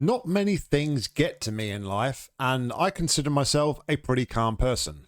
Not many things get to me in life, and I consider myself a pretty calm person.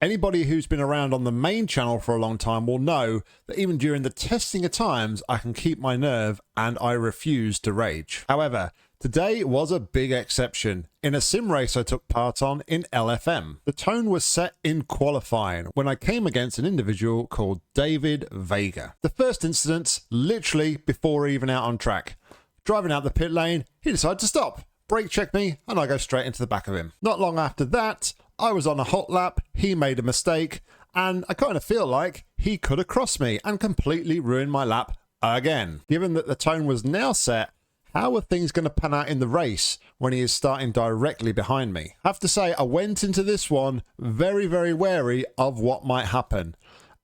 Anybody who's been around on the main channel for a long time will know that even during the testing of times, I can keep my nerve and I refuse to rage. However, today was a big exception in a sim race I took part on in LFM. The tone was set in qualifying when I came against an individual called David Vega. The first incident, literally before even out on track. Driving out the pit lane, he decided to stop, brake check me, and I go straight into the back of him. Not long after that, I was on a hot lap, he made a mistake, and I kind of feel like he could have crossed me and completely ruined my lap again. Given that the tone was now set, how are things going to pan out in the race when he is starting directly behind me? I have to say, I went into this one very, very wary of what might happen.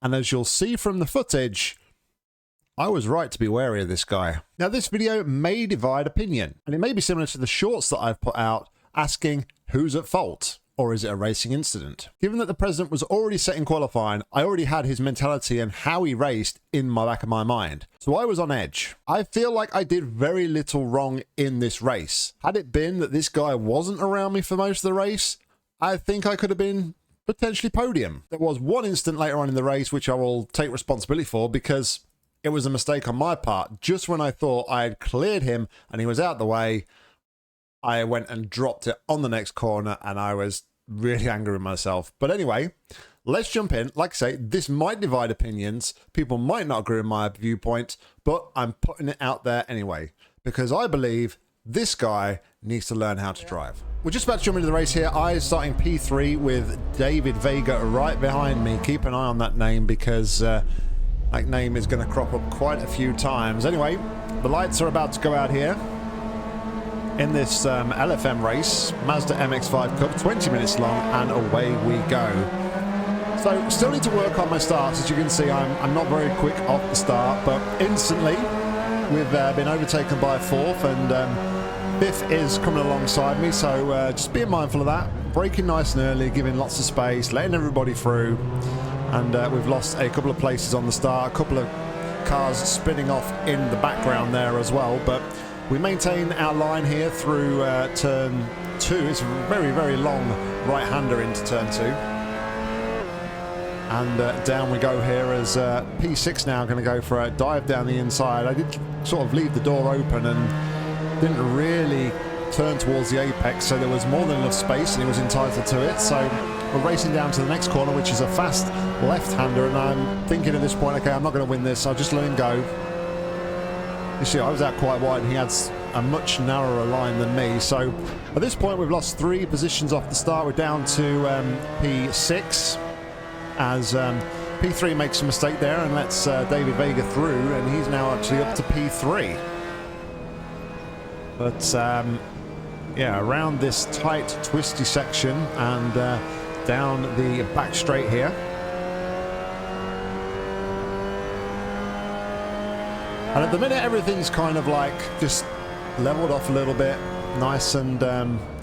And as you'll see from the footage, I was right to be wary of this guy. Now, this video may divide opinion, and it may be similar to the shorts that I've put out asking who's at fault, or is it a racing incident? Given that the president was already set in qualifying, I already had his mentality and how he raced in my back of my mind. So I was on edge. I feel like I did very little wrong in this race. Had it been that this guy wasn't around me for most of the race, I think I could have been potentially podium. There was one instant later on in the race which I will take responsibility for because it was a mistake on my part. Just when I thought I had cleared him and he was out the way, I went and dropped it on the next corner and I was really angry with myself. But anyway, let's jump in. Like I say, this might divide opinions. People might not agree with my viewpoint, but I'm putting it out there anyway, because I believe this guy needs to learn how to drive. We're just about to jump into the race here. I starting P3 with David Vega right behind me. Keep an eye on that name because that name is going to crop up quite a few times. Anyway, the lights are about to go out here in this LFM race, Mazda MX5 Cup, 20 minutes long, and away we go. So, still need to work on my starts. As you can see, I'm not very quick off the start, but instantly we've been overtaken by fourth, and fifth is coming alongside me, so just being mindful of that. Braking nice and early, giving lots of space, letting everybody through. And we've lost a couple of places on the start, a couple of cars spinning off in the background there as well. But we maintain our line here through turn 2. It's a very, very long right-hander into turn 2. And down we go here as P6 now going to go for a dive down the inside. I did sort of leave the door open and didn't really turn towards the apex, so there was more than enough space and he was entitled to it. So we're racing down to the next corner, which is a fast left-hander, and I'm thinking at this point, okay, I'm not going to win this, I'll just let him go. You see, I was out quite wide and he had a much narrower line than me, so at this point we've lost 3 positions off the start. We're down to P6 as P3 makes a mistake there and lets David Vega through, and he's now actually up to P3. But yeah, around this tight, twisty section and down the back straight here. And at the minute, everything's kind of like just leveled off a little bit, nice and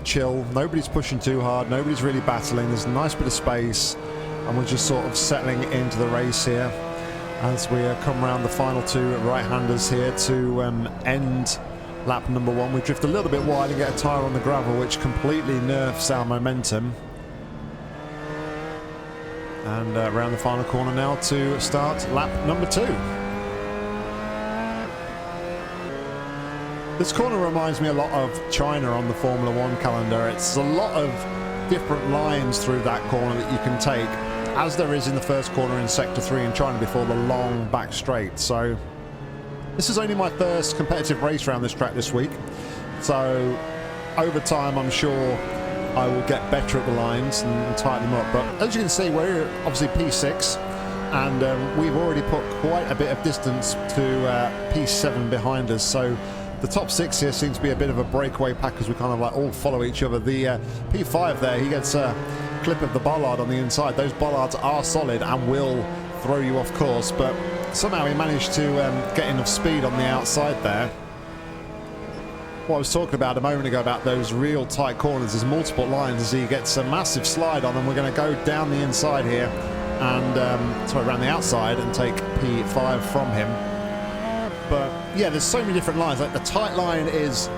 chill. Nobody's pushing too hard, nobody's really battling. There's a nice bit of space, and we're just sort of settling into the race here as we come around the final 2 right-handers here to end lap number 1. We drift a little bit wide and get a tyre on the gravel, which completely nerfs our momentum. And around the final corner now to start lap number 2. This corner reminds me a lot of China on the Formula 1 calendar. It's a lot of different lines through that corner that you can take, as there is in the first corner in Sector 3 in China before the long back straight. So this is only my first competitive race around this track this week, so over time I'm sure I will get better at the lines and tighten them up. But as you can see, we're obviously P6, and we've already put quite a bit of distance to P7 behind us, so the top 6 here seems to be a bit of a breakaway pack as we kind of like all follow each other. The P5 there, he gets a clip of the bollard on the inside. Those bollards are solid and will throw you off course, but somehow he managed to get enough speed on the outside there. What I was talking about a moment ago about those real tight corners, there's multiple lines as he gets a massive slide on, and we're going to go down the inside here and sorry, around the outside and take P5 from him. But yeah, there's so many different lines. Like the tight line is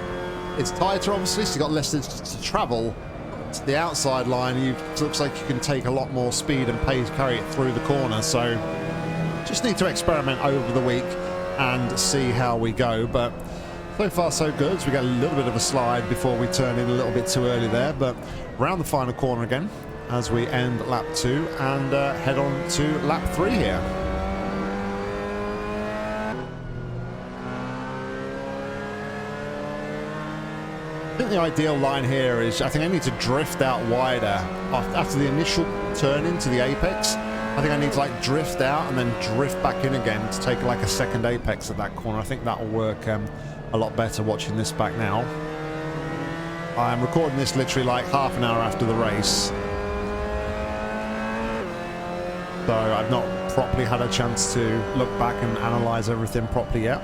It's tighter, obviously, so you've got less distance to travel. To the outside line, it looks like you can take a lot more speed and pace, carry it through the corner. So just need to experiment over the week and see how we go. But so far so good. So we get a little bit of a slide before we turn in a little bit too early there, but round the final corner again as we end lap 2 and head on to lap 3 here. I think the ideal line here is, I think I need to drift out wider after the initial turn into the apex. I think I need to like drift out and then drift back in again to take like a second apex at that corner. I think that will work a lot better watching this back now. I'm recording this literally like half an hour after the race, so I've not properly had a chance to look back and analyze everything properly yet.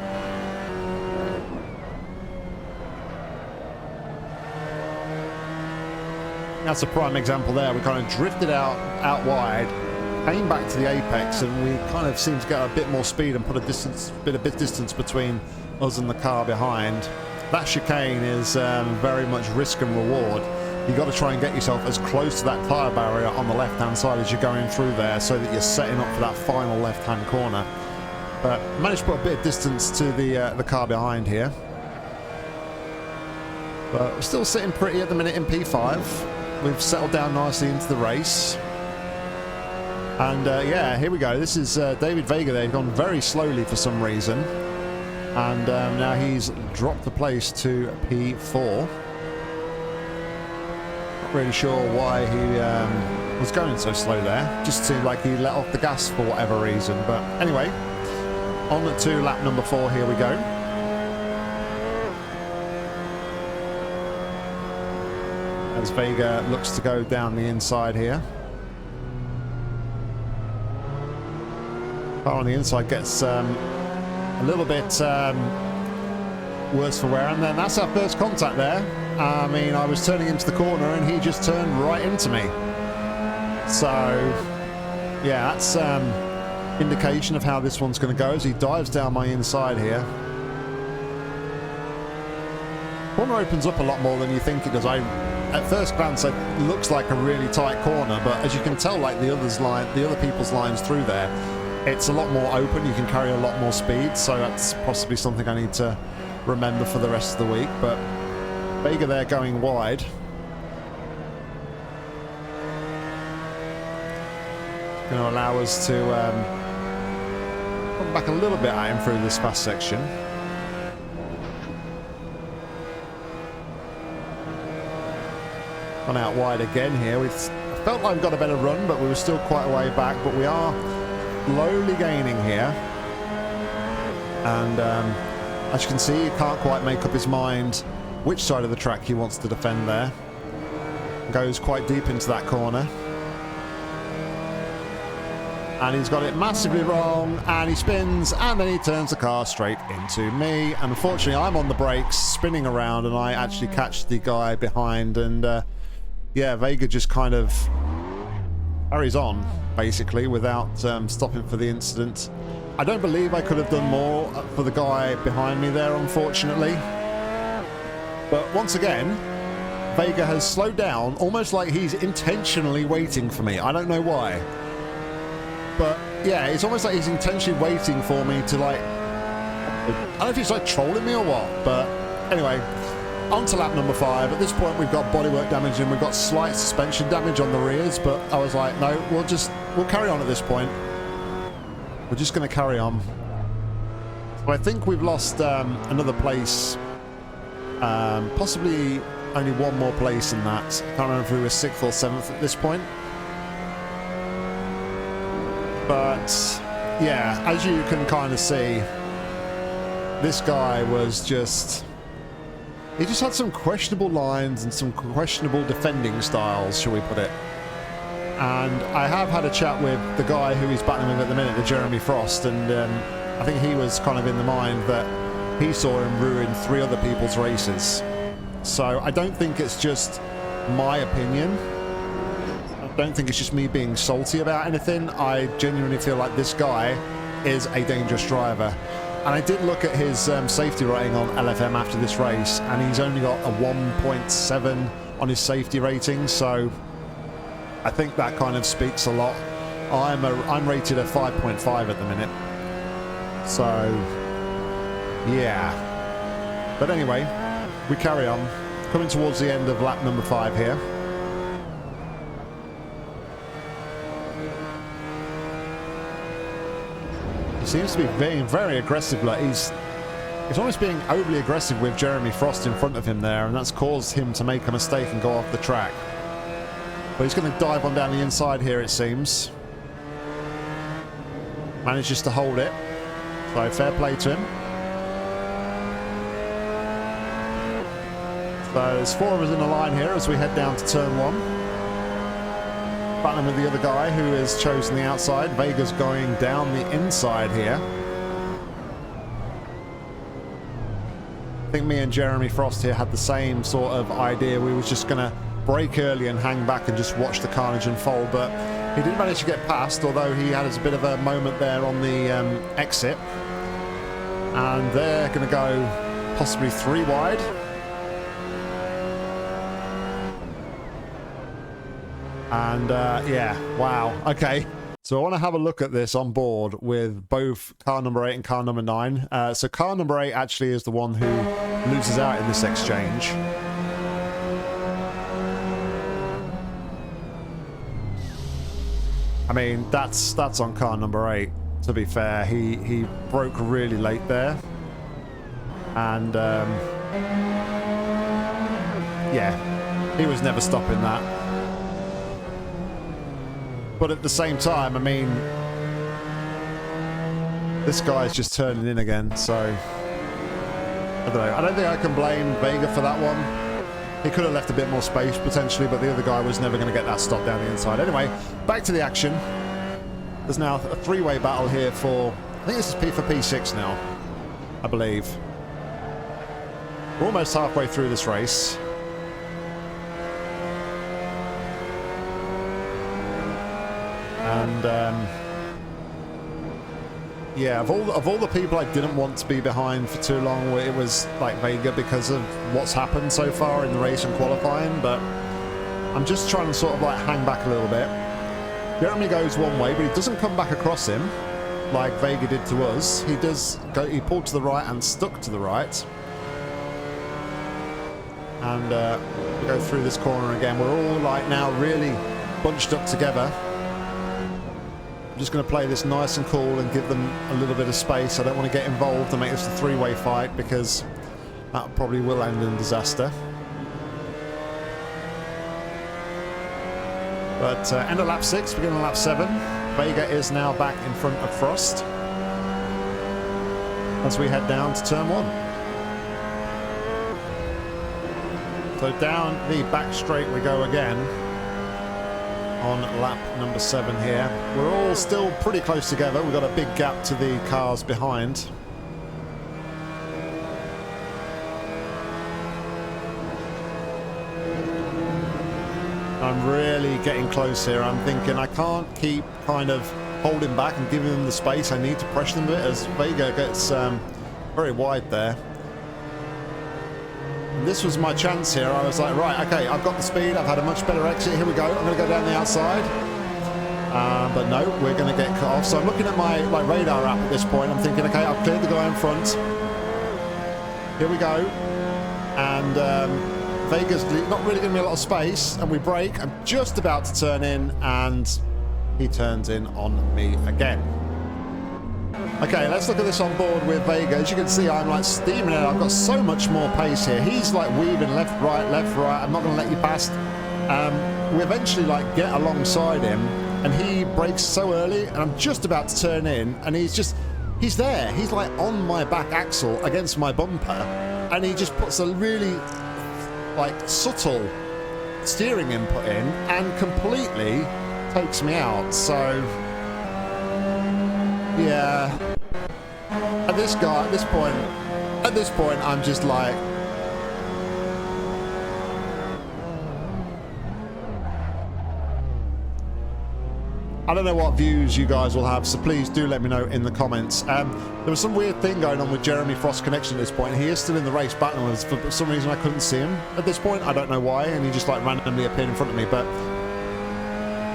That's a prime example there. We kind of drifted out wide, came back to the apex, and we kind of seemed to get a bit more speed and put a bit of distance between us and the car behind. That chicane is very much risk and reward. You've got to try and get yourself as close to that tyre barrier on the left-hand side as you're going through there, so that you're setting up for that final left-hand corner. But managed to put a bit of distance to the car behind here. But we're still sitting pretty at the minute in P5. We've settled down nicely into the race. And yeah, here we go. This is David Vega there. He's gone very slowly for some reason. And now he's dropped the place to P4. Not really sure why he was going so slow there. Just seemed like he let off the gas for whatever reason. But anyway, on to lap number 4, here we go. As Vega looks to go down the inside here. Car on the inside gets a little bit worse for wear, and then that's our first contact there. I mean, I was turning into the corner and he just turned right into me. So yeah, that's indication of how this one's going to go as he dives down my inside here. Corner opens up a lot more than you think it does. At first glance, it looks like a really tight corner, but as you can tell, like the other people's lines through there, it's a lot more open. You can carry a lot more speed, so that's possibly something I need to remember for the rest of the week. But Vega there going wide. Going to allow us to come back a little bit at him through this fast section. Gone out wide again here. We felt like we got a better run, but we were still quite a way back. But we are slowly gaining here. And as you can see, he can't quite make up his mind which side of the track he wants to defend there. Goes quite deep into that corner. And he's got it massively wrong, and he spins, and then he turns the car straight into me. And unfortunately, I'm on the brakes, spinning around, and I actually catch the guy behind, and yeah, Vega just kind of carries on, basically, without stopping for the incident. I don't believe I could have done more for the guy behind me there, unfortunately. But once again, Vega has slowed down, almost like he's intentionally waiting for me. I don't know why. But yeah, it's almost like he's intentionally waiting for me to, like, I don't know if he's like trolling me or what, but anyway, on to lap number 5. At this point, we've got bodywork damage and we've got slight suspension damage on the rears, but I was like, no, we'll carry on at this point. We're just going to carry on. So I think we've lost another place, possibly only one more place in that. I can't remember if we were 6th or 7th at this point. But yeah, as you can kind of see, this guy was just... he just had some questionable lines and some questionable defending styles, shall we put it. And I have had a chat with the guy who he's battling with at the minute, the Jeremy Frost, and I think he was kind of in the mind that he saw him ruin 3 other people's races. So I don't think it's just my opinion. I don't think it's just me being salty about anything. I genuinely feel like this guy is a dangerous driver. And I did look at his safety rating on LFM after this race, and he's only got a 1.7 on his safety rating, so I think that kind of speaks a lot. I'm rated a 5.5 at the minute, so yeah. But anyway, we carry on, coming towards the end of lap number 5 here. He seems to be being very aggressive. Like he's almost being overly aggressive with Jeremy Frost in front of him there, and that's caused him to make a mistake and go off the track. But he's going to dive on down the inside here, it seems. Manages to hold it, so fair play to him. So there's 4 of us in the line here as we head down to turn 1. Battling with the other guy who has chosen the outside. Vega's going down the inside here. I think me and Jeremy Frost here had the same sort of idea. We was just going to brake early and hang back and just watch the carnage unfold, but he did manage to get past, although he had a bit of a moment there on the exit. And they're going to go possibly 3 wide. And yeah, wow, okay. So I want to have a look at this on board with both car number 8 and car number 9. So car number 8 actually is the one who loses out in this exchange. I mean, that's on car number 8, to be fair. He broke really late there. And yeah, he was never stopping that. But at the same time, I mean, this guy's just turning in again, so I don't know. I don't think I can blame Vega for that one. He could have left a bit more space potentially, but the other guy was never going to get that stop down the inside. Anyway, back to the action. There's now a 3-way battle here for, I think this is P for P6 now, I believe. We're almost halfway through this race. And yeah, of all the people I didn't want to be behind for too long, it was like Vega because of what's happened so far in the race and qualifying. But I'm just trying to sort of like hang back a little bit. Jeremy goes one way, but he doesn't come back across him like Vega did to us. He does go. He pulled to the right and stuck to the right. And we go through this corner again. We're all like now really bunched up together. I'm just going to play this nice and cool and give them a little bit of space. I don't want to get involved and make this a 3-way fight, because that probably will end in disaster. But end of lap 6, beginning of lap 7. Vega is now back in front of Frost as we head down to turn 1. So down the back straight we go again on lap number 7 here. We're all still pretty close together. We've got a big gap to the cars behind. I'm really getting close here. I'm thinking I can't keep kind of holding back and giving them the space. I need to pressure them a bit as Vega gets very wide there. This was my chance here. I was like, right, okay, I've got the speed. I've had a much better exit. Here we go. I'm going to go down the outside. But no, we're going to get cut off. So I'm looking at my radar app at this point. I'm thinking, okay, I've cleared the guy in front. Here we go. And Vega's not really giving me a lot of space. And we brake. I'm just about to turn in. And he turns in on me again. Okay, let's look at this on board with Vega. As you can see, I'm like steaming it. I've got so much more pace here. He's like weaving left, right. I'm not going to let you past. We eventually like get alongside him, and he brakes so early, and I'm just about to turn in, and he's there. He's like on my back axle against my bumper, and he just puts a really like subtle steering input in and completely takes me out. So yeah, at this point, I'm just like, I don't know what views you guys will have, so please do let me know in the comments. There was some weird thing going on with Jeremy Frost's connection at this point. He is still in the race battling with us. For some reason I couldn't see him at this point. I don't know why, and he just like randomly appeared in front of me. But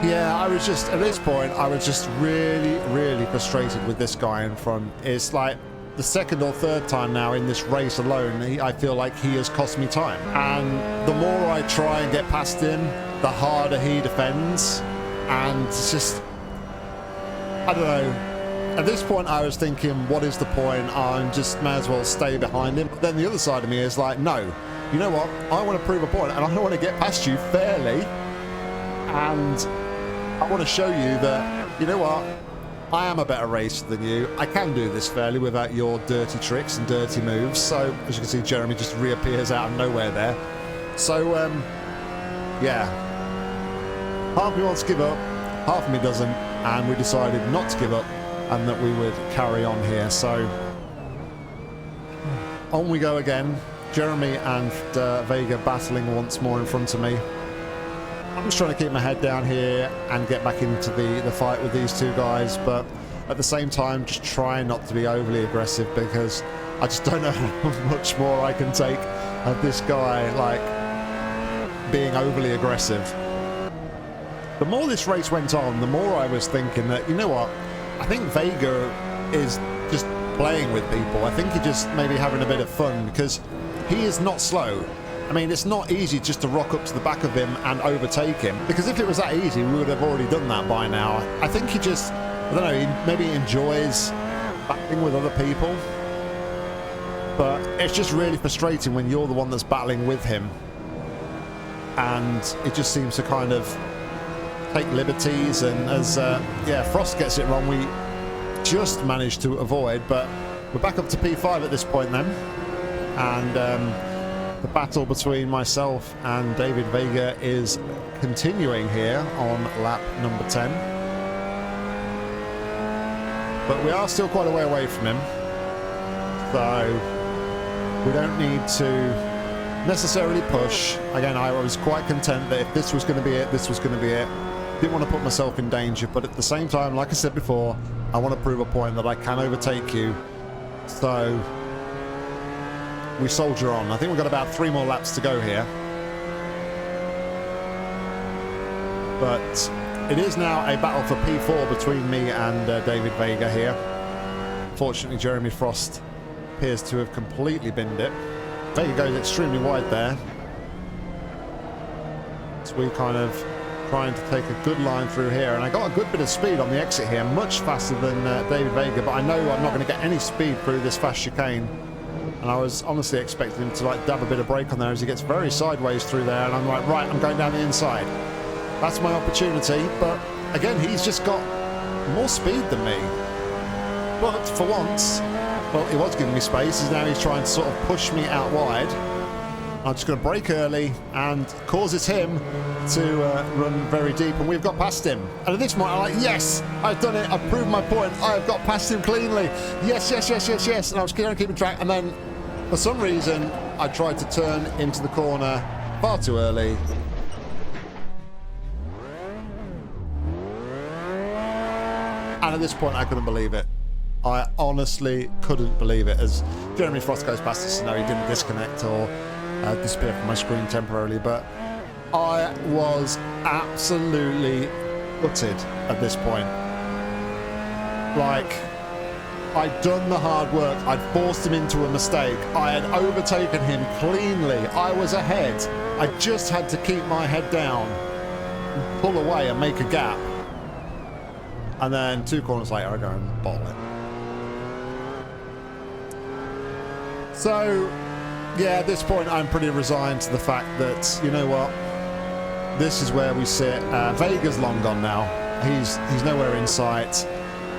yeah, I was just, at this point, I was just really, really frustrated with this guy in front. It's like the second or third time now in this race alone, I feel like he has cost me time. And the more I try and get past him, the harder he defends. And it's just, I don't know. At this point, I was thinking, what is the point? I just may as well stay behind him. But then the other side of me is like, no, you know what? I want to prove a point, and I want to get past you fairly. And I want to show you that, you know what? I am a better racer than you. I can do this fairly without your dirty tricks and dirty moves. So, as you can see, Jeremy just reappears out of nowhere there. So, yeah. Half of me wants to give up, half of me doesn't, and we decided not to give up and that we would carry on here. So on we go again. Jeremy and Vega battling once more in front of me. I'm just trying to keep my head down here and get back into the fight with these two guys, but at the same time just trying not to be overly aggressive, because I just don't know how much more I can take of this guy like being overly aggressive. The more this race went on, the more I was thinking that, you know what, I think Vega is just playing with people. I think he's just maybe having a bit of fun, because he is not slow. I mean, it's not easy just to rock up to the back of him and overtake him, because if it was that easy, we would have already done that by now. I think he just, I don't know, he maybe enjoys battling with other people, but it's just really frustrating when you're the one that's battling with him, and it just seems to kind of take liberties. And as yeah, Frost gets it wrong, we just managed to avoid, but we're back up to P5 at this point then, and the battle between myself and David Vega is continuing here on lap number 10, but we are still quite a way away from him, so we don't need to necessarily push. Again, I was quite content that if this was going to be it, this was going to be it. Didn't want to put myself in danger, but at the same time, like I said before, I want to prove a point that I can overtake you. So we soldier on. I think we've got about 3 more laps to go here, but it is now a battle for P4 between me and David Vega here. Fortunately, Jeremy Frost appears to have completely binned it. Vega goes extremely wide there, so we kind of trying to take a good line through here, and I got a good bit of speed on the exit here, much faster than David Vega, but I know I'm not going to get any speed through this fast chicane, and I was honestly expecting him to like dab a bit of brake on there as he gets very sideways through there, and I'm like, right, I'm going down the inside. That's my opportunity, but again, he's just got more speed than me. But for once, well, he was giving me space, and now he's trying to sort of push me out wide. I'm just going to brake early and causes him to run very deep, and we've got past him. And at this point, I'm like, yes, I've done it. I've proved my point. I've got past him cleanly. Yes, yes, yes, yes, yes. And I was going to keep track. And then, for some reason, I tried to turn into the corner far too early. And at this point, I couldn't believe it. I honestly couldn't believe it. As Jeremy Frost goes past us, no, he didn't disconnect or disappear from my screen temporarily, but I was absolutely gutted at this point. Like, I'd done the hard work, I'd forced him into a mistake, I had overtaken him cleanly, I was ahead, I just had to keep my head down, and pull away and make a gap, and then 2 corners later I go and bottle it. So yeah, at this point I'm pretty resigned to the fact that, you know what, this is where we sit. Vega's long gone now. He's nowhere in sight,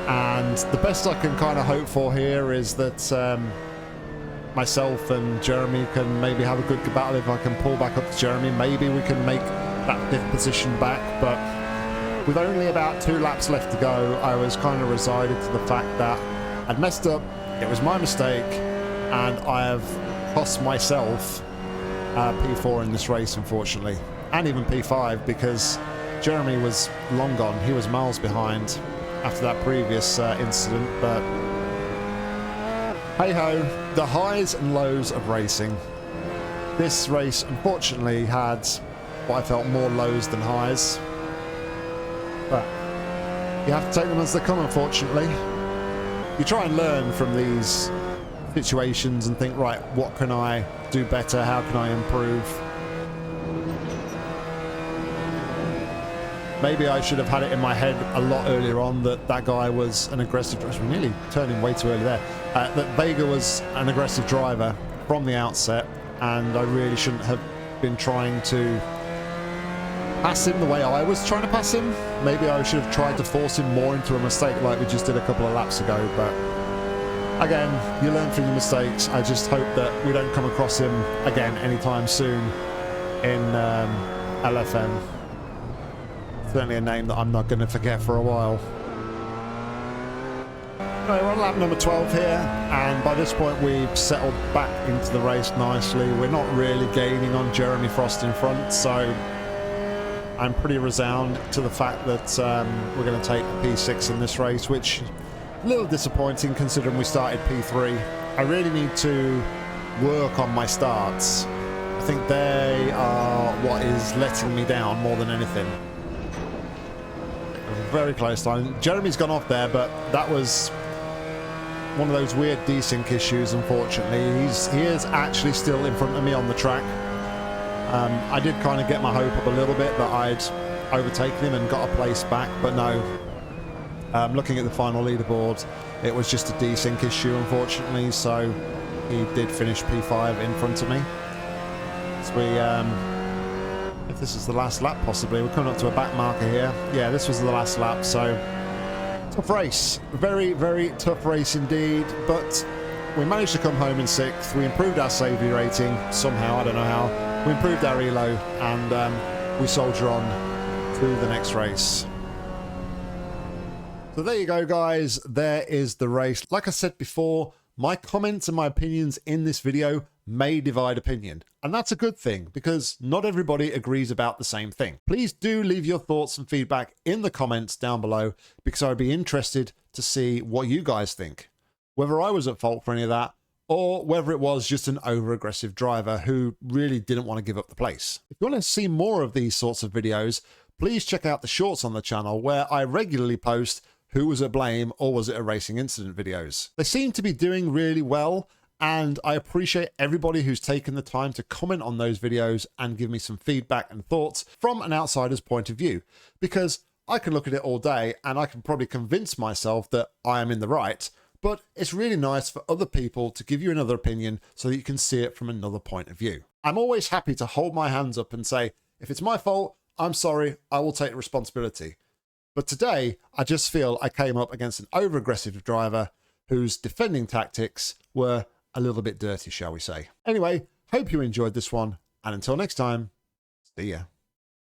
and the best I can kind of hope for here is that myself and Jeremy can maybe have a good battle. If I can pull back up to Jeremy, maybe we can make that 5th position back, but with only about 2 laps left to go, I was kind of resigned to the fact that I'd messed up, it was my mistake, and I have cost myself P4 in this race, unfortunately, and even P5, because Jeremy was long gone. He was miles behind after that previous incident, but hey-ho, the highs and lows of racing. This race, unfortunately, had what I felt more lows than highs, but you have to take them as they come, unfortunately. You try and learn from these situations and think, right, what can I do better? How can I improve? Maybe I should have had it in my head a lot earlier on that that guy was an aggressive driver. We're nearly turning way too early there. That Vega was an aggressive driver from the outset, and I really shouldn't have been trying to pass him the way I was trying to pass him. Maybe I should have tried to force him more into a mistake like we just did a couple of laps ago, but again, you learn from your mistakes. I just hope that we don't come across him again anytime soon in LFM. Certainly a name that I'm not going to forget for a while. Anyway, we're on lap number 12 here, and by this point we've settled back into the race nicely. We're not really gaining on Jeremy Frost in front, so I'm pretty resigned to the fact that we're going to take a P6 in this race, which is a little disappointing considering we started P3. I really need to work on my starts. I think they are what is letting me down more than anything. Very close line. Jeremy's gone off there, but that was one of those weird desync issues, unfortunately. He is actually still in front of me on the track. I did kind of get my hope up a little bit that I'd overtaken him and got a place back, but no. Looking at the final leaderboard, it was just a desync issue, unfortunately, so he did finish P5 in front of me. So we if this is the last lap, possibly. We're coming up to a back marker here. Yeah, this was the last lap, so tough race. Very, very tough race indeed, but we managed to come home in 6th. We improved our safety rating somehow, I don't know how. We improved our elo, and we soldier on through the next race. So there you go, guys. There is the race. Like I said before, my comments and my opinions in this video may divide opinion, and that's a good thing because not everybody agrees about the same thing. Please do leave your thoughts and feedback in the comments down below because I'd be interested to see what you guys think, whether I was at fault for any of that or whether it was just an over-aggressive driver who really didn't want to give up the place. If you want to see more of these sorts of videos, please check out the shorts on the channel where I regularly post who was at blame or was it a racing incident videos. They seem to be doing really well, and I appreciate everybody who's taken the time to comment on those videos and give me some feedback and thoughts from an outsider's point of view, because I can look at it all day and I can probably convince myself that I am in the right, but it's really nice for other people to give you another opinion so that you can see it from another point of view. I'm always happy to hold my hands up and say, if it's my fault, I'm sorry, I will take responsibility. But today, I just feel I came up against an over-aggressive driver whose defending tactics were a little bit dirty, shall we say. Anyway, hope you enjoyed this one, and until next time, see ya.